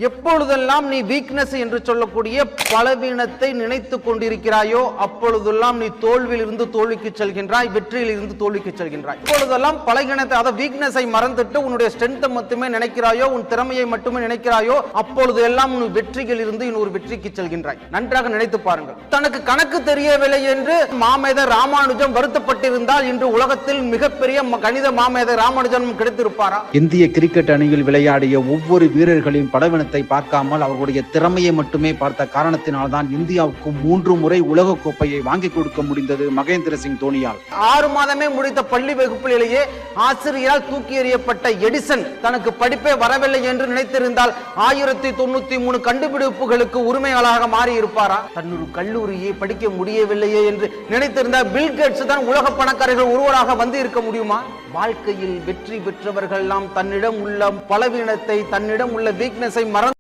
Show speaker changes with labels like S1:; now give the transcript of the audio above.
S1: எப்பொழுதெல்லாம் நீ வீக்னஸ் என்று சொல்லக்கூடிய பலவீனத்தை நினைத்துக் கொண்டிருக்கிறாயோ அப்பொழுதெல்லாம் நீ தோல்வியில் இருந்து தோல்விக்கு செல்கின்றாய், வெற்றியில் இருந்து தோல்விக்கு செல்கின்றாய். எப்பொழுதெல்லாம் பலவீனத்தை, அதாவது வீக்னஸை மறந்துட்டு உன்னுடைய ஸ்ட்ரென்த்தை மட்டுமே நினைக்கிறாயோ, உன் திறமையை மட்டுமே நினைக்கிறாயோ, அப்பொழுது எல்லாம் உன் வெற்றியில் இருந்து இன்னொரு வெற்றிக்கு செல்கின்றாய். நன்றாக நினைத்து பாருங்கள். தனக்கு கணக்கு தெரியவில்லை என்று மாமேதர் ராமானுஜம் வருத்தப்பட்டிருந்தால் இன்று உலகத்தில் மிகப்பெரிய கணித மாமேதர் ராமானுஜம் கிடைத்திருப்பாரா?
S2: இந்திய கிரிக்கெட் அணியில் விளையாடிய ஒவ்வொரு வீரர்களின் பலவீனத்தை பார்க்காமல் அவர்களுடைய திறமையை மட்டுமே பார்த்த காரணத்தினால்தான் இந்தியாவுக்கு 3 முறை உலக கோப்பையை வாங்கி கொடுக்க முடிந்தது மகேந்திர சிங் தோனியால்.
S1: 6 மாதமே முடித்த பள்ளி வகுப்பிலேயே ஆசிரியரால் தூக்கி எறியப்பட்ட எடிசன் தனக்கு படிப்பே வரவில்லை என்று நினைத்திருந்தால் 1093 கண்டுபிடிப்புகளுக்கு உரிமையாளராக மாறி இருப்பாரா? தன்னொரு கல்லூரியை படிக்க முடியவில்லையே என்று நினைத்திருந்தால் பில் கேட்ஸ் தான் உலக பணக்காரர்கள் ஒருவராக வந்து இருக்க முடியுமா? வாழ்க்கையில் வெற்றி பெற்றவர்கள் எல்லாம் தன்னிடம் உள்ள பலவீனத்தை, தன்னிடம் உள்ள வீக்னஸை மறந்து